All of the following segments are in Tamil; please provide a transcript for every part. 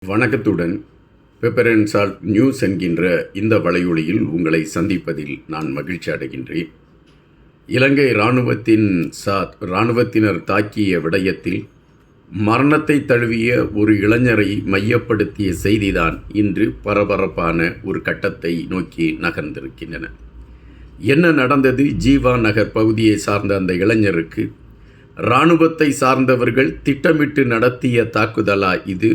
வணக்கத்துடன் பெப்பர் அண்ட் சால்ட் நியூஸ் என்கின்ற இந்த வலையொலியில் உங்களை சந்திப்பதில் நான் மகிழ்ச்சி அடைகின்றேன். இலங்கை இராணுவத்தினர் தாக்கிய விடயத்தில் மரணத்தை தழுவிய ஒரு இளைஞரை மையப்படுத்திய செய்திதான் இன்று பரபரப்பான ஒரு கட்டத்தை நோக்கி நகர்ந்திருக்கின்றன. என்ன நடந்தது? ஜீவா நகர் பகுதியை சார்ந்த அந்த இளைஞருக்கு இராணுவத்தை சார்ந்தவர்கள் திட்டமிட்டு நடத்திய தாக்குதலா இது?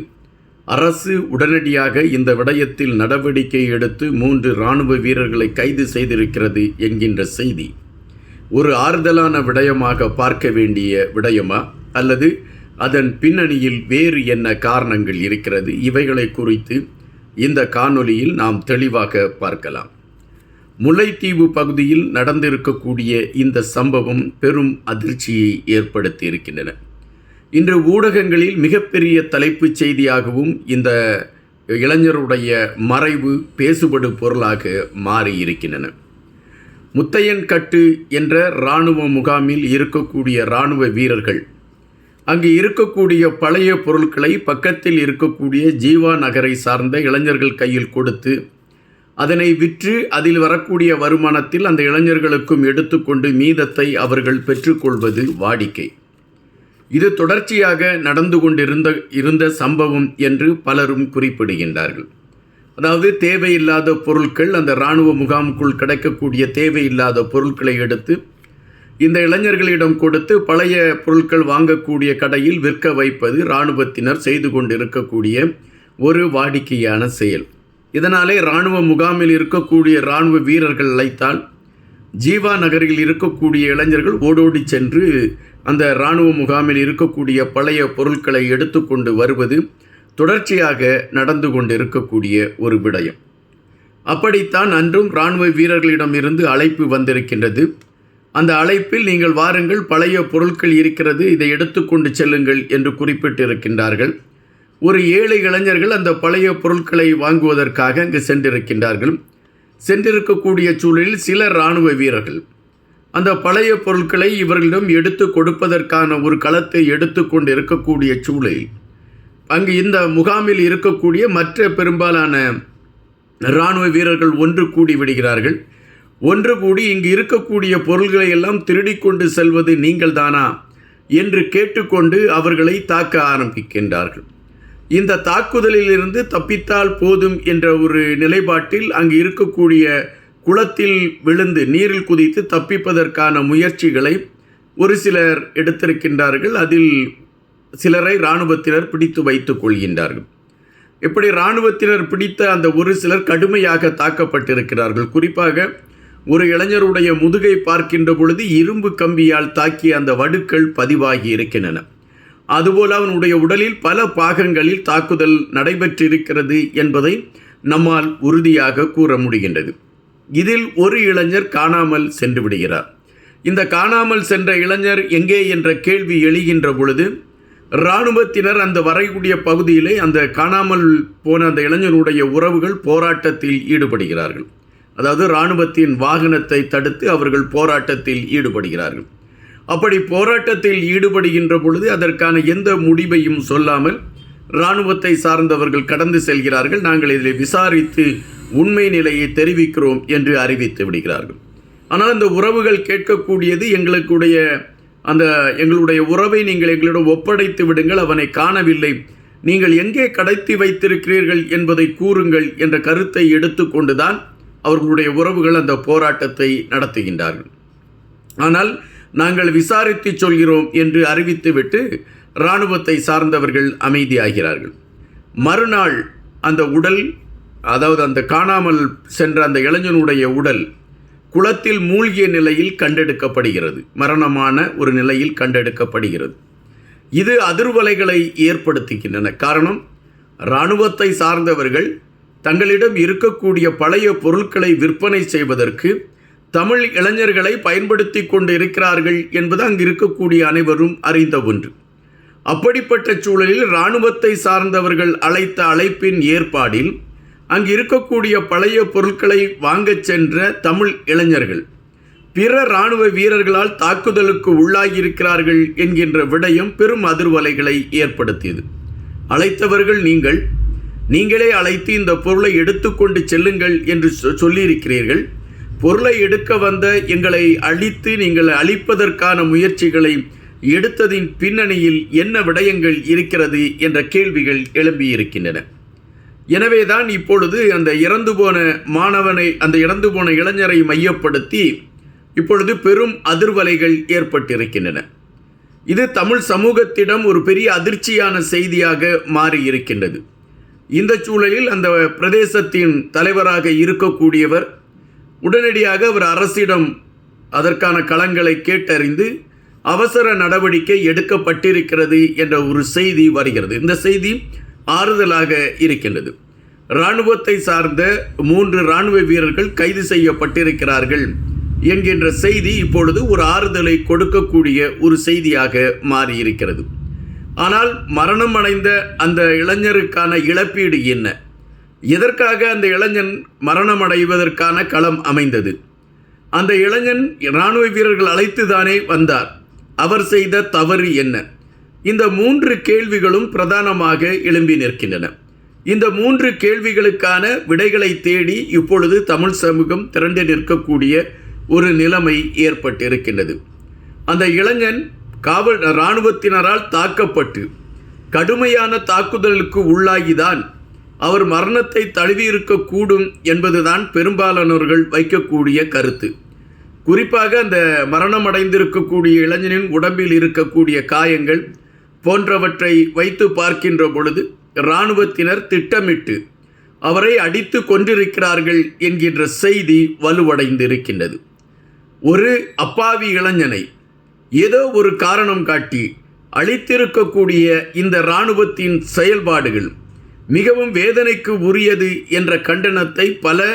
அரசு உடனடியாக இந்த விடயத்தில் நடவடிக்கை எடுத்து 3 இராணுவ வீரர்களை கைது செய்திருக்கிறது என்கின்ற செய்தி ஒரு ஆறுதலான விடயமாக பார்க்க வேண்டிய விடயமா, அல்லது அதன் பின்னணியில் வேறு என்ன காரணங்கள் இருக்கிறது? இவைகளை குறித்து இந்த காணொளியில் நாம் தெளிவாக பார்க்கலாம். முல்லைத்தீவு பகுதியில் நடந்திருக்கக்கூடிய இந்த சம்பவம் பெரும் அதிர்ச்சியை ஏற்படுத்தி இருக்கின்றன. இன்று ஊடகங்களில் மிகப்பெரிய தலைப்புச் செய்தியாகவும் இந்த இளைஞருடைய மறைவு பேசுபடு பொருளாக மாறியிருக்கின்றன. முத்தையன்கட்டு என்ற இராணுவ முகாமில் இருக்கக்கூடிய இராணுவ வீரர்கள் அங்கு இருக்கக்கூடிய பழைய பொருட்களை பக்கத்தில் இருக்கக்கூடிய ஜீவா நகரை சார்ந்த இளைஞர்கள் கையில் கொடுத்து அதனை விற்று அதில் வரக்கூடிய வருமானத்தில் அந்த இளைஞர்களுக்கும் எடுத்துக்கொண்டு மீதத்தை அவர்கள் பெற்றுக்கொள்வது வாடிக்கை. இது தொடர்ச்சியாக நடந்து கொண்டிருந்த சம்பவம் என்று பலரும் குறிப்பிடுகின்றார்கள். அதாவது தேவையில்லாத பொருட்கள், அந்த இராணுவ முகாமுக்குள் கிடைக்கக்கூடிய தேவையில்லாத பொருட்களை எடுத்து இந்த இளைஞர்களிடம் கொடுத்து பழைய பொருட்கள் வாங்கக்கூடிய கடையில் விற்க வைப்பது இராணுவத்தினர் செய்து கொண்டிருக்கக்கூடிய ஒரு வாடிக்கையான செயல். இதனாலே இராணுவ முகாமில் இருக்கக்கூடிய இராணுவ வீரர்கள் அழைத்தால் ஜீவா நகரில் இருக்கக்கூடிய இளைஞர்கள் ஓடோடி சென்று அந்த இராணுவ முகாமில் இருக்கக்கூடிய பழைய பொருட்களை எடுத்துக்கொண்டு வருவது தொடர்ச்சியாக நடந்து கொண்டிருக்கக்கூடிய ஒரு விடயம். அப்படித்தான் அன்றும் இராணுவ வீரர்களிடம் இருந்து அழைப்பு வந்திருக்கின்றது. அந்த அழைப்பில் நீங்கள் வாருங்கள், பழைய பொருட்கள் இருக்கிறது, இதை எடுத்துக்கொண்டு செல்லுங்கள் என்று குறிப்பிட்டிருக்கின்றார்கள். ஒரு 7 இளைஞர்கள் அந்த பழைய பொருட்களை வாங்குவதற்காக அங்கு சென்றிருக்கக்கூடிய சூழலில் சில இராணுவ வீரர்கள் அந்த பழைய பொருட்களை இவர்களிடம் எடுத்து கொடுப்பதற்கான ஒரு களத்தை எடுத்துக்கொண்டு இருக்கக்கூடிய சூழலில் அங்கு இந்த முகாமில் இருக்கக்கூடிய மற்ற பெரும்பாலான இராணுவ வீரர்கள் ஒன்று கூடி விடுகிறார்கள். ஒன்று கூடி இங்கு இருக்கக்கூடிய பொருள்களை எல்லாம் திருடிக்கொண்டு செல்வது நீங்கள் தானா என்று கேட்டுக்கொண்டு அவர்களை தாக்க ஆரம்பிக்கின்றார்கள். இந்த தாக்குதலிலிருந்து தப்பித்தால் போதும் என்ற ஒரு நிலைப்பாட்டில் அங்கு இருக்கக்கூடிய குளத்தில் விழுந்து நீரில் குதித்து தப்பிப்பதற்கான முயற்சிகளை ஒரு சிலர் எடுத்திருக்கின்றார்கள். அதில் சிலரை இராணுவத்தினர் பிடித்து வைத்துக் கொள்கின்றார்கள். இப்படி இராணுவத்தினர் பிடித்த அந்த ஒரு சிலர் கடுமையாக தாக்கப்பட்டிருக்கிறார்கள். குறிப்பாக ஒரு இளைஞருடைய முதுகை பார்க்கின்ற பொழுது இரும்பு கம்பியால் தாக்கிய அந்த வடுக்கள் பதிவாகி இருக்கின்றன. அதுபோல் அவனுடைய உடலில் பல பாகங்களில் தாக்குதல் நடைபெற்றிருக்கிறது என்பதை நம்மால் உறுதியாக கூற முடிகின்றது. இதில் ஒரு இளைஞர் காணாமல் சென்று விடுகிறார். இந்த காணாமல் சென்ற இளைஞர் எங்கே என்ற கேள்வி எழுகின்ற பொழுது இராணுவத்தினர் அந்த வரக்கூடிய பகுதியிலே அந்த காணாமல் போன அந்த இளைஞருடைய உறவுகள் போராட்டத்தில் ஈடுபடுகிறார்கள். அதாவது இராணுவத்தின் வாகனத்தை தடுத்து அவர்கள் போராட்டத்தில் ஈடுபடுகிறார்கள். அப்படி போராட்டத்தில் ஈடுபடுகின்ற பொழுது அதற்கான எந்த முடிவையும் சொல்லாமல் இராணுவத்தை சார்ந்தவர்கள் கடந்து செல்கிறார்கள். நாங்கள் இதை விசாரித்து உண்மை நிலையை தெரிவிக்கிறோம் என்று அறிவித்து விடுகிறார்கள். ஆனால் அந்த உறவுகள் கேட்கக்கூடியது எங்களுடைய உறவை நீங்கள் எங்களிடம் ஒப்படைத்து விடுங்கள், அவனை காணவில்லை, நீங்கள் எங்கே கடத்தி வைத்திருக்கிறீர்கள் என்பதை கூறுங்கள் என்ற கருத்தை எடுத்துக்கொண்டுதான் அவர்களுடைய உறவுகள் அந்த போராட்டத்தை நடத்துகின்றார்கள். ஆனால் நாங்கள் விசாரித்து சொல்கிறோம் என்று அறிவித்துவிட்டு இராணுவத்தை சார்ந்தவர்கள் அமைதியாகிறார்கள். மறுநாள் அந்த உடல், அதாவது அந்த காணாமல் சென்ற அந்த இளைஞனுடைய உடல் குளத்தில் மூழ்கிய நிலையில் கண்டெடுக்கப்படுகிறது. மரணமான ஒரு நிலையில் கண்டெடுக்கப்படுகிறது. இது அதிர்வலைகளை ஏற்படுத்துகின்றன. காரணம், இராணுவத்தை சார்ந்தவர்கள் தங்களிடம் இருக்கக்கூடிய பழைய பொருட்களை விற்பனை செய்வதற்கு தமிழ் இளைஞர்களை பயன்படுத்தி கொண்டு இருக்கிறார்கள் என்பது அங்கு இருக்கக்கூடிய அனைவரும் அறிந்த ஒன்று. அப்படிப்பட்ட சூழலில் இராணுவத்தை சார்ந்தவர்கள் அழைத்த அழைப்பின் ஏற்பாடில் அங்கு இருக்கக்கூடிய பழைய பொருட்களை வாங்கச் சென்ற தமிழ் இளைஞர்கள் பிற இராணுவ வீரர்களால் தாக்குதலுக்கு என்கின்ற விடயம் பெரும் அதிர்வலைகளை ஏற்படுத்தியது. அழைத்தவர்கள் நீங்கள், நீங்களே அழைத்து இந்த பொருளை எடுத்துக்கொண்டு செல்லுங்கள் என்று சொல்லியிருக்கிறீர்கள். பொருளை எடுக்க வந்த எங்களை அழித்து நீங்கள் அழிப்பதற்கான முயற்சிகளை எடுத்ததின் பின்னணியில் என்ன விடயங்கள் இருக்கிறது என்ற கேள்விகள் எழும்பியிருக்கின்றன. எனவேதான் இப்பொழுது அந்த இறந்து போன இளைஞரை மையப்படுத்தி இப்பொழுது பெரும் அதிர்வலைகள் ஏற்பட்டிருக்கின்றன. இது தமிழ் சமூகத்திடம் ஒரு பெரிய அதிர்ச்சியான செய்தியாக மாறியிருக்கின்றது. இந்த சூழலில் அந்த பிரதேசத்தின் தலைவராக இருக்கக்கூடியவர் உடனடியாக அவர் அரசிடம் அதற்கான களங்களை கேட்டறிந்து அவசர நடவடிக்கை எடுக்கப்பட்டிருக்கிறது என்ற ஒரு செய்தி வருகிறது. இந்த செய்தி ஆறுதலாக இருக்கின்றது. இராணுவத்தை சார்ந்த 3 இராணுவ வீரர்கள் கைது செய்யப்பட்டிருக்கிறார்கள் என்கின்ற செய்தி இப்பொழுது ஒரு ஆறுதலை கொடுக்கக்கூடிய ஒரு செய்தியாக மாறியிருக்கிறது. ஆனால் மரணம் அடைந்த அந்த இளைஞருக்கான இழப்பீடு என்ன? எதற்காக அந்த இளைஞன் மரணம் அடைவதற்கான களம் அமைந்தது? அந்த இளைஞன் இராணுவ வீரர்கள் அழைத்து தானே வந்தார். அவர் செய்த தவறு என்ன? இந்த 3 கேள்விகளும் பிரதானமாக எழும்பி நிற்கின்றன. இந்த 3 கேள்விகளுக்கான விடைகளை தேடி இப்பொழுது தமிழ் சமூகம் திரண்டு நிற்கக்கூடிய ஒரு நிலைமை ஏற்பட்டிருக்கின்றது. அந்த இளைஞன் இராணுவத்தினரால் தாக்கப்பட்டு கடுமையான தாக்குதலுக்கு உள்ளாகிதான் அவர் மரணத்தை தழுவியிருக்கக்கூடும் என்பதுதான் பெரும்பாலானவர்கள் வைக்கக்கூடிய கருத்து. குறிப்பாக அந்த மரணம் அடைந்திருக்கக்கூடிய இளைஞனின் உடம்பில் இருக்கக்கூடிய காயங்கள் போன்றவற்றை வைத்து பார்க்கின்ற பொழுது இராணுவத்தினர் திட்டமிட்டு அவரை அடித்து கொண்டிருக்கிறார்கள் என்கின்ற செய்தி வலுவடைந்திருக்கின்றது. ஒரு அப்பாவி இளைஞனை ஏதோ ஒரு காரணம் காட்டி அழித்திருக்கக்கூடிய இந்த இராணுவத்தின் செயல்பாடுகள் மிகவும் வேதனைக்கு உரியது என்ற கண்டனத்தை பல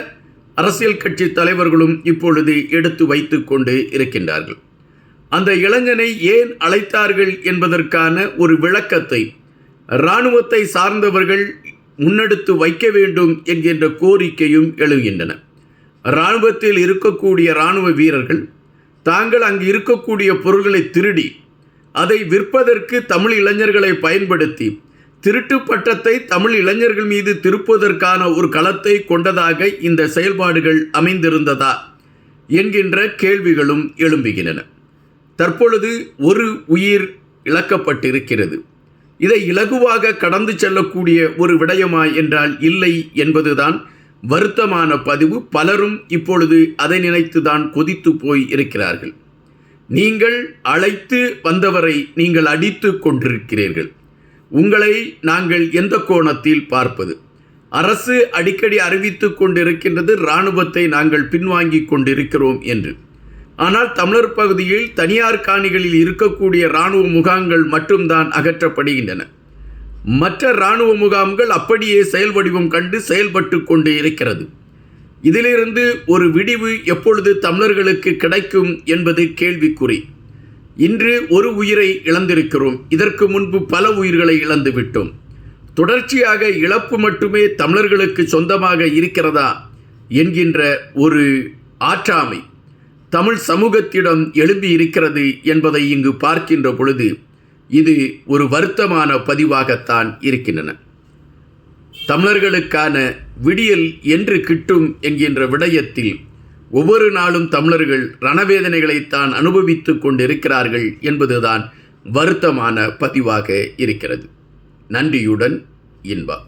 அரசியல் கட்சி தலைவர்களும் இப்பொழுது எடுத்து வைத்து கொண்டு இருக்கின்றார்கள். அந்த இளைஞனை ஏன் அழைத்தார்கள் என்பதற்கான ஒரு விளக்கத்தை இராணுவத்தை சார்ந்தவர்கள் முன்னெடுத்து வைக்க வேண்டும் என்கின்ற கோரிக்கையும் எழுகின்றன. இராணுவத்தில் இருக்கக்கூடிய இராணுவ வீரர்கள் தாங்கள் அங்கு இருக்கக்கூடிய பொருள்களை திருடி அதை விற்பதற்கு தமிழ் இளைஞர்களை பயன்படுத்தி திருட்டு பட்டத்தை தமிழ் இளைஞர்கள் மீது திருப்புவதற்கான ஒரு களத்தை கொண்டதாக இந்த செயல்பாடுகள் அமைந்திருந்ததா என்கின்ற கேள்விகளும் எழும்புகின்றன. தற்பொழுது ஒரு உயிர் இழக்கப்பட்டிருக்கிறது. இதை இலகுவாக கடந்து செல்லக்கூடிய ஒரு விடயமா என்றால் இல்லை என்பதுதான் வருத்தமான பதிவு. பலரும் இப்பொழுது அதை நினைத்துதான் கொதித்து போய் இருக்கிறார்கள். நீங்கள் அழைத்து வந்தவரை நீங்கள் அடித்து கொண்டிருக்கிறீர்கள். உங்களை நாங்கள் எந்த கோணத்தில் பார்ப்பது? அரசு அடிக்கடி அறிவித்து கொண்டிருக்கின்றது இராணுவத்தை நாங்கள் பின்வாங்கி கொண்டிருக்கிறோம் என்று. ஆனால் தமிழர் பகுதியில் தனியார் காணிகளில் இருக்கக்கூடிய இராணுவ முகாம்கள் மட்டும்தான் அகற்றப்படுகின்றன. மற்ற இராணுவ முகாம்கள் அப்படியே செயல் வடிவம் கண்டு செயல்பட்டு கொண்டு இருக்கிறது. இதிலிருந்து ஒரு விடிவு எப்பொழுது தமிழர்களுக்கு கிடைக்கும் என்பது கேள்விக்குறி. இன்று ஒரு உயிரை இழந்திருக்கிறோம். இதற்கு முன்பு பல உயிர்களை இழந்து விட்டோம். தொடர்ச்சியாக இழப்பு மட்டுமே தமிழர்களுக்கு சொந்தமாக இருக்கிறதா என்கின்ற ஒரு ஆற்றாமை தமிழ் சமூகத்திடம் எழும்பி இருக்கிறது என்பதை இங்கு பார்க்கின்ற பொழுது இது ஒரு வருத்தமான பதிவாகத்தான் இருக்கின்றன. தமிழர்களுக்கான விடியல் என்று கிட்டும் என்கின்ற விடயத்தில் ஒவ்வொரு நாளும் தமிழர்கள் ரணவேதனைகளைத்தான் அனுபவித்து கொண்டிருக்கிறார்கள் என்பதுதான் வருத்தமான பதிவாக இருக்கிறது. நன்றியுடன் இன்பா.